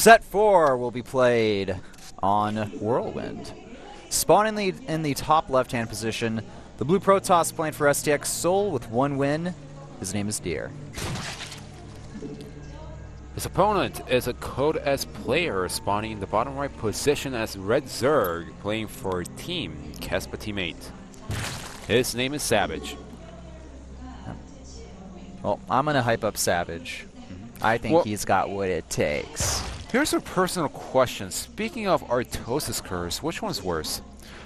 Set 4 will be played on Whirlwind. Spawn in the top left-hand position. The blue Protoss playing for STX Seoul with 1 win. His name is Deer. His opponent is a Code S player spawning in the bottom right position as Red Zerg playing for Team Kespa teammate. His name is Savage. Well, I'm going to hype up Savage. I think he's got what it takes. Here's a personal question. Speaking of Artosis Curse, which one's worse?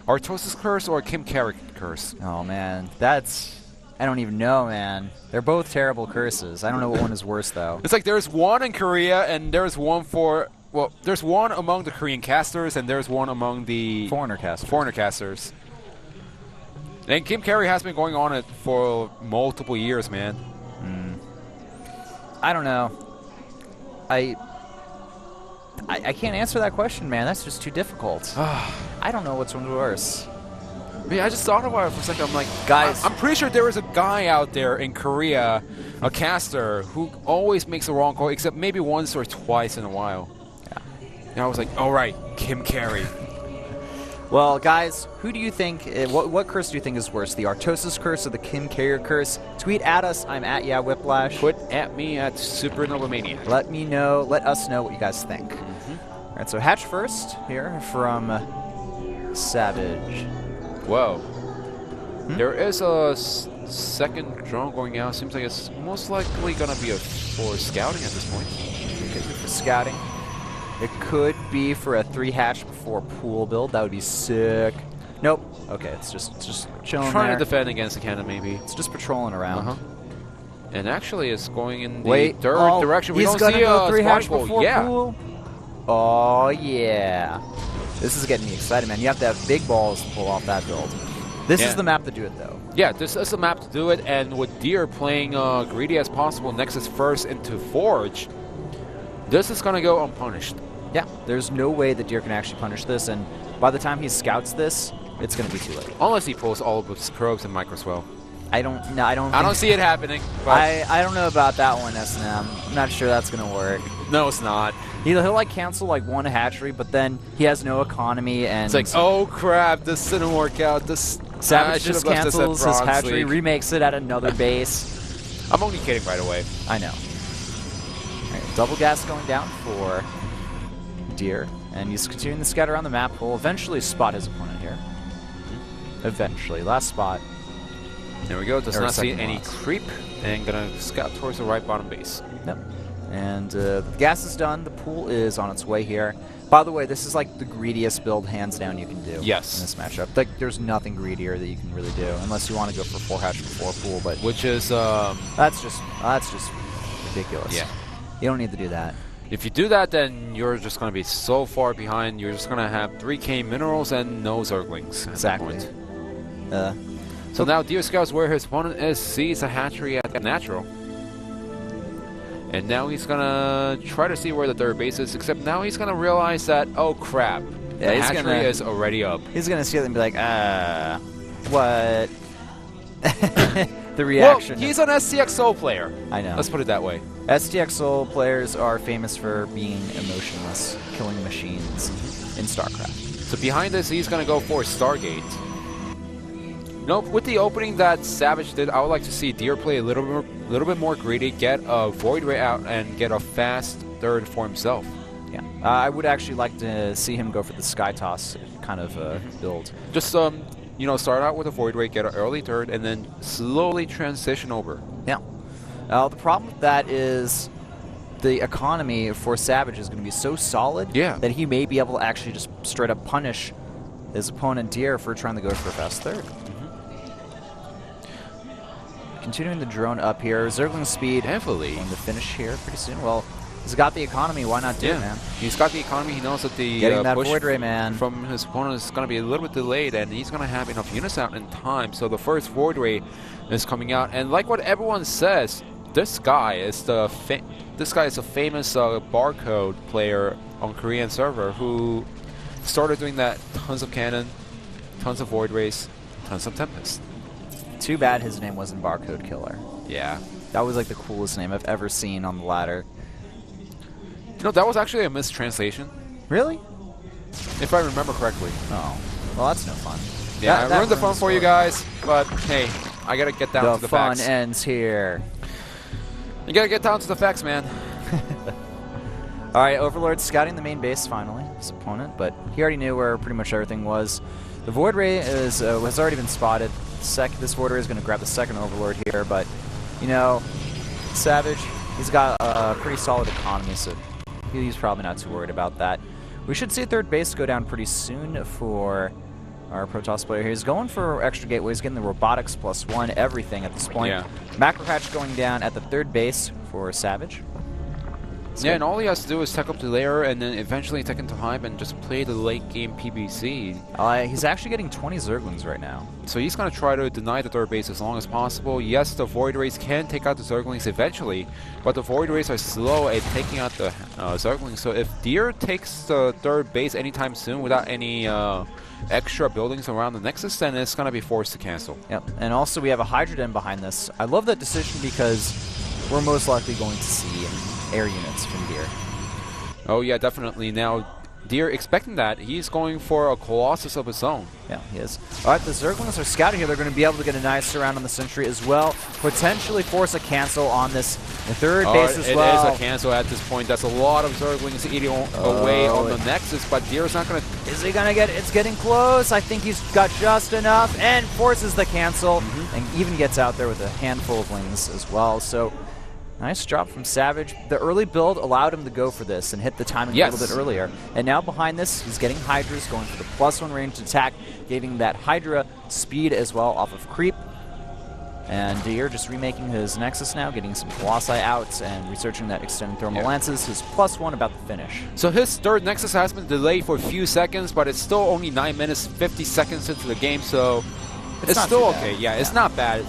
Artosis Curse or Kim Carrick Curse? Oh, man. That's... I don't even know, man. They're both terrible curses. I don't know what one is worse, though. It's like there's one in Korea, and there's one for... Well, there's one among the Korean casters, and there's one among the... Foreigner casters. And Kim Carrick has been going on it for multiple years, man. I don't know. I can't answer that question, man. That's just too difficult. I don't know what's worse. I mean, I just thought about it for a second. I'm like, guys, I'm pretty sure there is a guy out there in Korea, a caster, who always makes the wrong call, except maybe once or twice in a while. Yeah. And I was like, all right, Kim Carrick. Well, guys, who do you think, what curse do you think is worse, the Artosis Curse or the Kim Carrier Curse? Tweet at us. I'm at YaWhiplash. Put at me at Supernova Mania. Let us know what you guys think. All right, so hatch first here from Savage. Whoa. There is a second drone going out. Seems like it's most likely going to be for scouting at this point. Could be for scouting. It could be for a 3 hatch before pool build. That would be sick. Nope. Okay, it's just chilling Trying there. to defend against the cannon, maybe. It's just patrolling around. And actually, it's going in the third direction. We He's don't gonna see go 3 hatch Sparkle. before pool. Oh yeah. This is getting me excited, man. You have to have big balls to pull off that build. This is the map to do it, though. Yeah, this is the map to do it, and with Deer playing greedy as possible, Nexus first into Forge, this is going to go unpunished. Yeah, there's no way that Deer can actually punish this, and by the time he scouts this, it's going to be too late. Unless he pulls all of his probes and microswell. I don't see it happening. I don't know about that one, S&M. I'm not sure that's going to work. No, it's not. He'll like cancel like 1 hatchery, but then he has no economy, and it's like, oh crap, this didn't work out. This Savage just cancels his hatchery, remakes it at another base. I'm only kidding, by the way. I know. All right, double gas going down for Deer, and he's continuing to scout around the map. Will eventually spot his opponent here. Eventually, last spot. There we go. Does not see any creep, and gonna scout towards the right bottom base. Yep. And the gas is done. The pool is on its way here. By the way, this is like the greediest build, hands down, you can do. Yes. In this matchup. Like, there's nothing greedier that you can really do, unless you want to go for 4 hatch before pool. But which is that's just ridiculous. Yeah. You don't need to do that. If you do that, then you're just going to be so far behind. You're just going to have 3k minerals and no Zerglings. Exactly. So now Deer scouts where his opponent is, sees a hatchery at natural. And now he's going to try to see where the third base is, except now he's going to realize that, oh crap, the hatchery is already up. He's going to see it and be like, what? The reaction. Well, he's an STX Soul player. I know. Let's put it that way. STX Soul players are famous for being emotionless, killing machines in Starcraft. So behind this, he's going to go for Stargate. No, with the opening that Savage did, I would like to see Deer play a little bit more greedy, get a Void Ray out, and get a fast third for himself. Yeah, I would actually like to see him go for the Sky Toss kind of build. Just you know, start out with a Void Ray, get an early third, and then slowly transition over. Yeah. The problem with that is the economy for Savage is going to be so solid that he may be able to actually just straight up punish his opponent Deer for trying to go for a fast third. Continuing the drone up here. Zergling speed heavily on the finish here pretty soon. Well, he's got the economy. Why not do it, man? He's got the economy. He knows that the getting that push Void Ray, man, from his opponent is going to be a little bit delayed, and he's going to have enough units out in time. So the first Void Ray is coming out, and like what everyone says, this guy is a famous barcode player on Korean server who started doing that. Tons of cannon, tons of Void Rays, tons of Tempest. Too bad his name wasn't Barcode Killer. Yeah. That was like the coolest name I've ever seen on the ladder. know, that was actually a mistranslation. Really? If I remember correctly. Oh. Well, that's no fun. Yeah, I ruined the fun for you guys, but hey, I gotta get down to the facts. The fun ends here. You gotta get down to the facts, man. All right, Overlord scouting the main base finally, his opponent, but he already knew where pretty much everything was. The Void Ray has already been spotted. This Void Ray is going to grab the second Overlord here, but, you know, Savage, he's got a pretty solid economy, so he's probably not too worried about that. We should see a third base go down pretty soon for our Protoss player here. He's going for extra gateways, getting the robotics +1, everything at this point. Yeah. Macro Hatch going down at the third base for Savage. Yeah, and all he has to do is tech up the layer and then eventually tech into Hive and just play the late game PvZ. He's actually getting 20 Zerglings right now. So he's going to try to deny the third base as long as possible. Yes, the Void Rays can take out the Zerglings eventually, but the Void Rays are slow at taking out the Zerglings. So if Deer takes the third base anytime soon without any extra buildings around the Nexus, then it's going to be forced to cancel. Yep, and also we have a Hydra Den behind this. I love that decision because we're most likely going to see air units from Deer. Oh yeah, definitely. Now, Deer expecting that, he's going for a Colossus of his own. Yeah, he is. All right, the Zerglings are scouting here. They're going to be able to get a nice surround on the Sentry as well. Potentially force a cancel on this third base as well. It is a cancel at this point. That's a lot of Zerglings eating away on the Nexus, but Deer's not going to... Is he going to get it? It's getting close. I think he's got just enough and forces the cancel and even gets out there with a handful of wings as well. So... nice job from Savage. The early build allowed him to go for this and hit the timing a little bit earlier. And now behind this, he's getting Hydras, going for the +1 ranged attack, giving that Hydra speed as well off of creep. And Deer just remaking his Nexus now, getting some Colossi out and researching that extended thermal lances. His +1 about to finish. So his third Nexus has been delayed for a few seconds, but it's still only 9 minutes, 50 seconds into the game, so it's still okay. Yeah, it's not bad.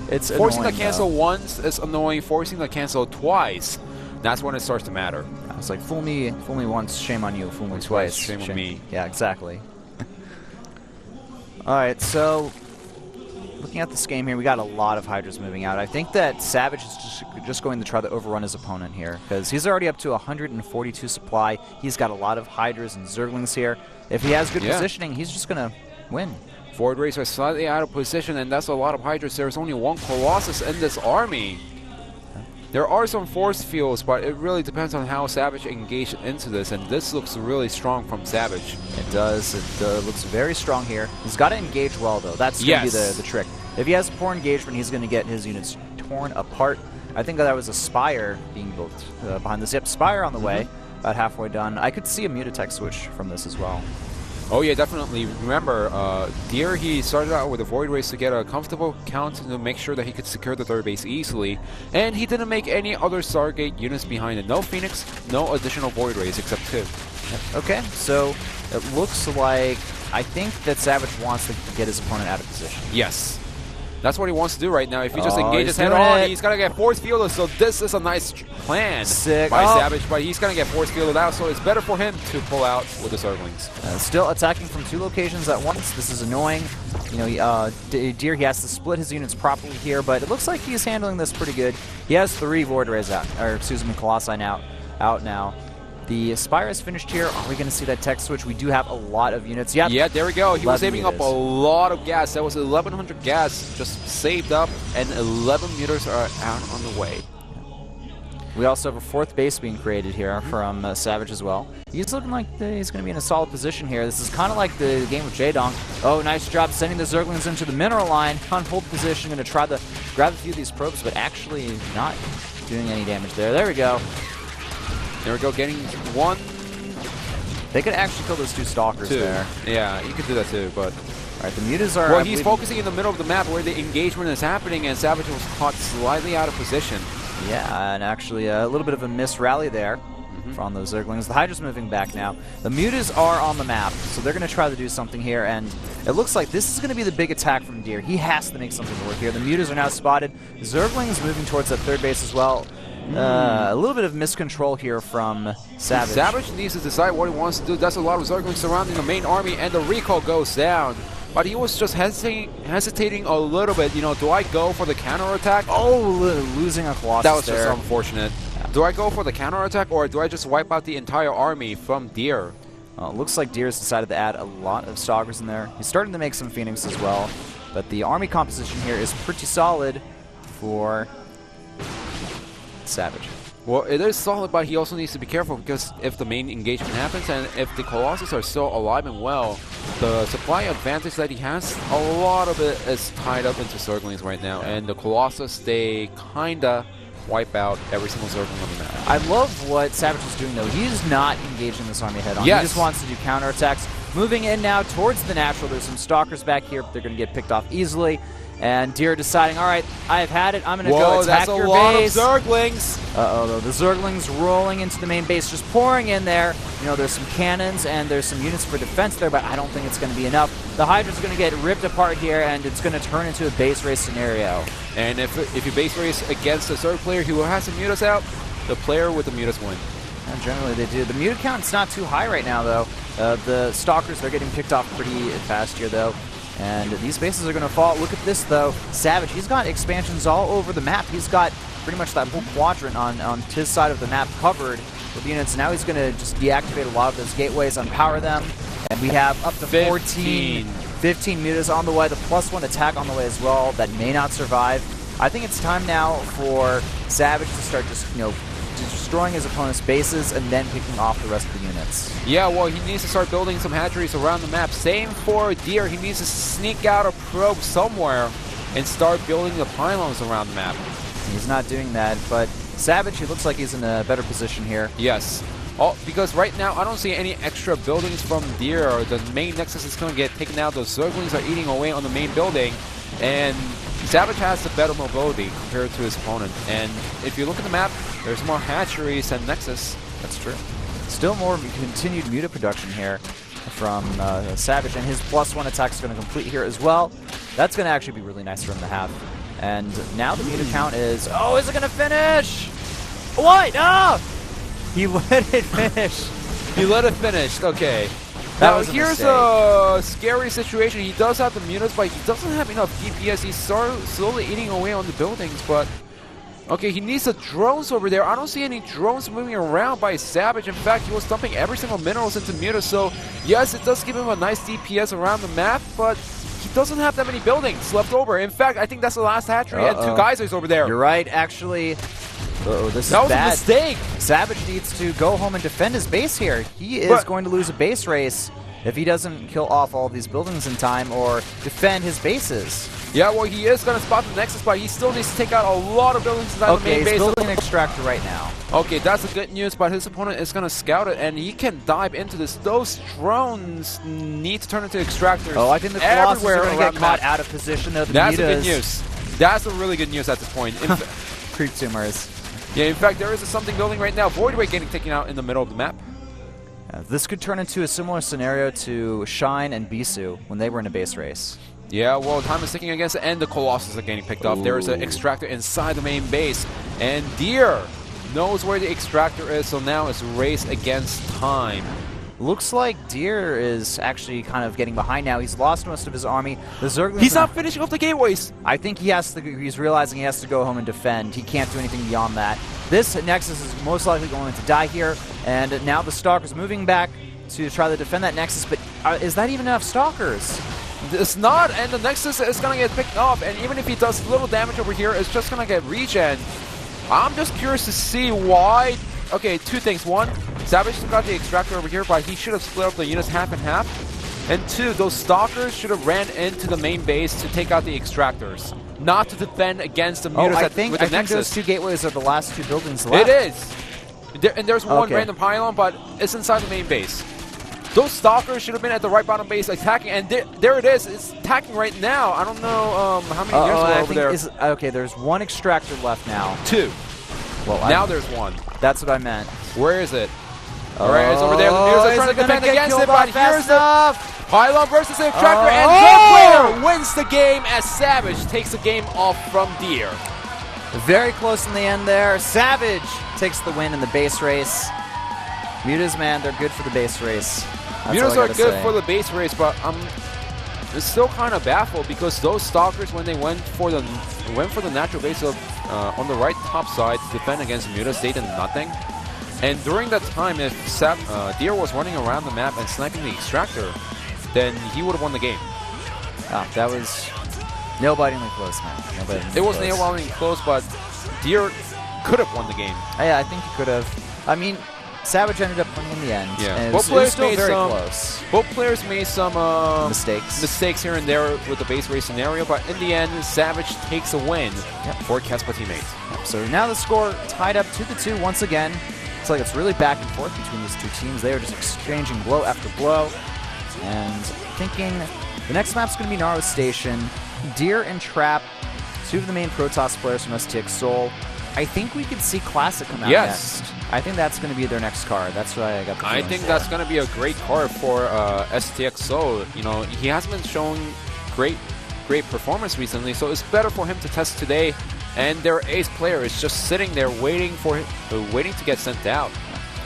It's forcing the cancel once is annoying. Forcing the cancel twice, that's when it starts to matter. It's like fool me once, shame on you. Fool me twice, shame on me. Yeah, exactly. All right, so looking at this game here, we got a lot of Hydras moving out. I think that Savage is just going to try to overrun his opponent here because he's already up to 142 supply. He's got a lot of Hydras and Zerglings here. If he has good positioning, he's just going to win. Void Rays are slightly out of position, and that's a lot of Hydras. There's only one Colossus in this army. There are some force fields, but it really depends on how Savage engaged into this, and this looks really strong from Savage. It does. It looks very strong here. He's got to engage well, though. That's going to be the trick. If he has poor engagement, he's going to get his units torn apart. I think that was a Spire being built behind this. Yep, Spire on the way, about halfway done. I could see a Mutatech switch from this as well. Oh yeah, definitely. Remember, Deer, he started out with the Void Rays to get a comfortable count to make sure that he could secure the third base easily, and he didn't make any other Stargate units behind it. No Phoenix, no additional Void Rays except 2. Okay, so it looks like I think that Savage wants to get his opponent out of position. Yes. That's what he wants to do right now. If he just engages head-on, he's going to get force fielded. So this is a nice plan by Savage, but he's going to get force fielded out, so it's better for him to pull out with the Zerglings. Still attacking from 2 locations at once. This is annoying. You know, Deer, he has to split his units properly here, but it looks like he's handling this pretty good. He has 3 Void Rays out, or excuse me, Colossi out now. The Spire is finished here. Are we going to see that tech switch? We do have a lot of units. Yeah, there we go. He was saving up a lot of gas. That was 1,100 gas just saved up, and 11 meters are out on the way. We also have a 4th base being created here from Savage as well. He's looking like he's going to be in a solid position here. This is kind of like the game with Jaedong. Oh, nice job sending the Zerglings into the mineral line. On hold position, going to try to grab a few of these probes, but actually not doing any damage there. There we go. There we go, getting 1. They could actually kill those 2 Stalkers there. Yeah, you could do that too, but... Alright, the Mutas are... Well, he's focusing in the middle of the map where the engagement is happening, and Savage was caught slightly out of position. Yeah, and actually a little bit of a miss-rally there on those Zerglings. The Hydra's moving back now. The Mutas are on the map, so they're going to try to do something here, and it looks like this is going to be the big attack from Deer. He has to make something work here. The Mutas are now spotted. Zerglings moving towards that 3rd base as well. A little bit of miscontrol here from Savage. Savage needs to decide what he wants to do. That's a lot of Zerglings surrounding the main army, and the recall goes down. But he was just hesitating a little bit. You know, do I go for the counterattack? Oh, losing a Colossus That was there. just unfortunate. Do I go for the counterattack, or do I just wipe out the entire army from Deer? Looks like Deer's decided to add a lot of Stalkers in there. He's starting to make some Phoenix as well. But the army composition here is pretty solid for Savage. Well, it is solid, but he also needs to be careful, because if the main engagement happens and if the Colossus are still alive and well, the supply advantage that he has, a lot of it is tied up into Zerglings right now. And the Colossus, they kinda wipe out every single Zergling on the map. I love what Savage is doing, though. He's not engaging this army head-on. Yes. He just wants to do counterattacks. Moving in now towards the natural. There's some Stalkers back here, but they're going to get picked off easily. And Deer deciding, all right, I've had it. I'm going to go attack your base. That's a lot of Zerglings. Uh-oh, the Zerglings rolling into the main base, just pouring in there. You know, there's some cannons and there's some units for defense there, but I don't think it's going to be enough. The Hydra's going to get ripped apart here, and it's going to turn into a base race scenario. And if you base race against a Zerg player who has some mutas out, the player with the mutas win. And generally they do. The muta count's not too high right now, though. The Stalkers, they're getting picked off pretty fast here, though. And these bases are going to fall. Look at this, though. Savage, he's got expansions all over the map. He's got pretty much that whole quadrant on his side of the map covered with units. Now he's going to just deactivate a lot of those gateways, unpower them. And we have up to 15 mutas on the way. The +1 attack on the way as well. That may not survive. I think it's time now for Savage to start just, you know, destroying his opponent's bases and then picking off the rest of the units. Yeah, well, he needs to start building some hatcheries around the map. Same for Deer. He needs to sneak out a probe somewhere and start building the pylons around the map. He's not doing that, but Savage, he looks like he's in a better position here. Yes. Because right now, I don't see any extra buildings from Deer. The main Nexus is going to get taken out. Those Zerglings are eating away on the main building. And Savage has the better mobility compared to his opponent. And if you look at the map, there's more hatcheries than Nexus. That's true. Still more continued muta production here from Savage, and his +1 attack is going to complete here as well. That's going to actually be really nice for him to have. And now the muta count is... Oh, is it going to finish? What? No! He let it finish. He let it finish. Okay. Now, here's a scary situation. He does have the mutas, but he doesn't have enough DPS. He's slowly eating away on the buildings, but... Okay, he needs the drones over there. I don't see any drones moving around by Savage. In fact, he was dumping every single minerals into mutas, so yes, it does give him a nice DPS around the map, but he doesn't have that many buildings left over. In fact, I think that's the last hatchery and 2 geysers over there. You're right, actually. This that is was a mistake. Savage needs to go home and defend his base here. He is going to lose a base race if he doesn't kill off all of these buildings in time or defend his bases. Yeah, well, he is going to spot the Nexus, but he still needs to take out a lot of buildings inside the main base. He's building an extractor right now. Okay, that's the good news, but his opponent is going to scout it, and he can dive into this. Those drones need to turn into extractors. Oh, I think the Colossus are going to get caught out of position, though. That's a good news. That's a really good news at this point. Creep tumors. Yeah, in fact, there is something building right now. Voidway getting taken out in the middle of the map. This could turn into a similar scenario to Shine and Bisu when they were in a base race. Yeah, well, time is ticking against it, and the Colossus are getting picked off. There is an extractor inside the main base, and Deer knows where the extractor is, so now it's race against time. Looks like Deer is actually kind of getting behind now. He's lost most of his army. The Zerglings... He's not finishing off the gateways! I think he has to... He's realizing he has to go home and defend. He can't do anything beyond that. This Nexus is most likely going to die here, and now the Stalker's moving back to try to defend that Nexus, but is that even enough Stalkers? It's not, and the Nexus is going to get picked off, and even if he does little damage over here, it's just going to get regen. I'm just curious to see why... Okay, 2 things. 1, Savage still got the extractor over here, but he should have split up the units half and half. And 2, those Stalkers should have ran into the main base to take out the extractors, not to defend against the mutas I think Nexus. Those 2 gateways are the last 2 buildings left. It is! And there's one random pylon, but it's inside the main base. Those Stalkers should have been at the right bottom base attacking, and there it is. It's attacking right now. I don't know how many years were over there. Okay, there's 1 extractor left now. 2. Well, now there's 1. That's what I meant. Where is it? Alright, it's over there. The mutas are trying to defend against it, but here's the pylon versus the extractor, and Player wins the game as Savage takes the game off from Deer. Very close in the end there. Savage takes the win in the base race. Mutas, man, they're good for the base race. Mutas are good for the base race, but I'm still kind of baffled because those Stalkers, when they went for the natural base of on the right top side to defend against Mutas. They did nothing. And during that time, if Deer was running around the map and sniping the extractor, then he would have won the game. That was nail-bitingly close, man. It was nail-bitingly close, but Deer could have won the game. Yeah, I think he could have. I mean, Savage ended up winning in the end. Yeah, and both it was players still made very some close. Both players made some mistakes here and there with the base race scenario, but in the end, Savage takes a win for Kespa teammates. So now the score tied up 2-2 once again. It's like it's really back and forth between these two teams. They are just exchanging blow after blow. And thinking the next map's going to be Naro Station. Deer and Trap, two of the main Protoss players from STX Seoul. I think we could see Classic come out next. I think that's going to be their next card. That's what I got the feeling I think for. that's going to be a great card for STX Seoul. You know, he hasn't been showing great performance recently, so it's better for him to test today. And their ace player is just sitting there waiting to get sent out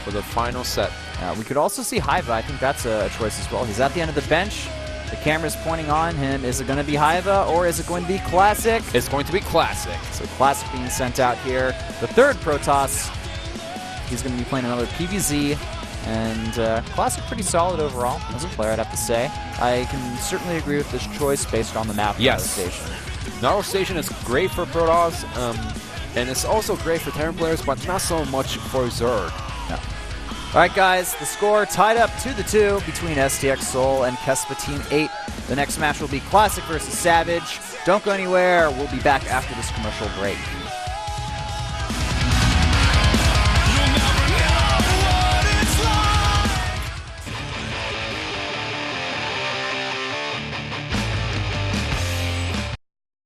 for the final set. We could also see Haiva. I think that's a choice as well. He's at the end of the bench. The camera's pointing on him. Is it going to be Haiva or is it going to be Classic? It's going to be Classic. So Classic being sent out here. The third Protoss. He's going to be playing another PvZ. And Classic pretty solid overall as a player, I'd have to say. I can certainly agree with this choice based on the map of Naro Station. Naro Station is great for Protoss, and it's also great for Terran players, but not so much for Zerg. No. All right, guys, the score tied up 2-2 between STX Seoul and Kespa Team 8. The next match will be Classic versus Savage. Don't go anywhere. We'll be back after this commercial break.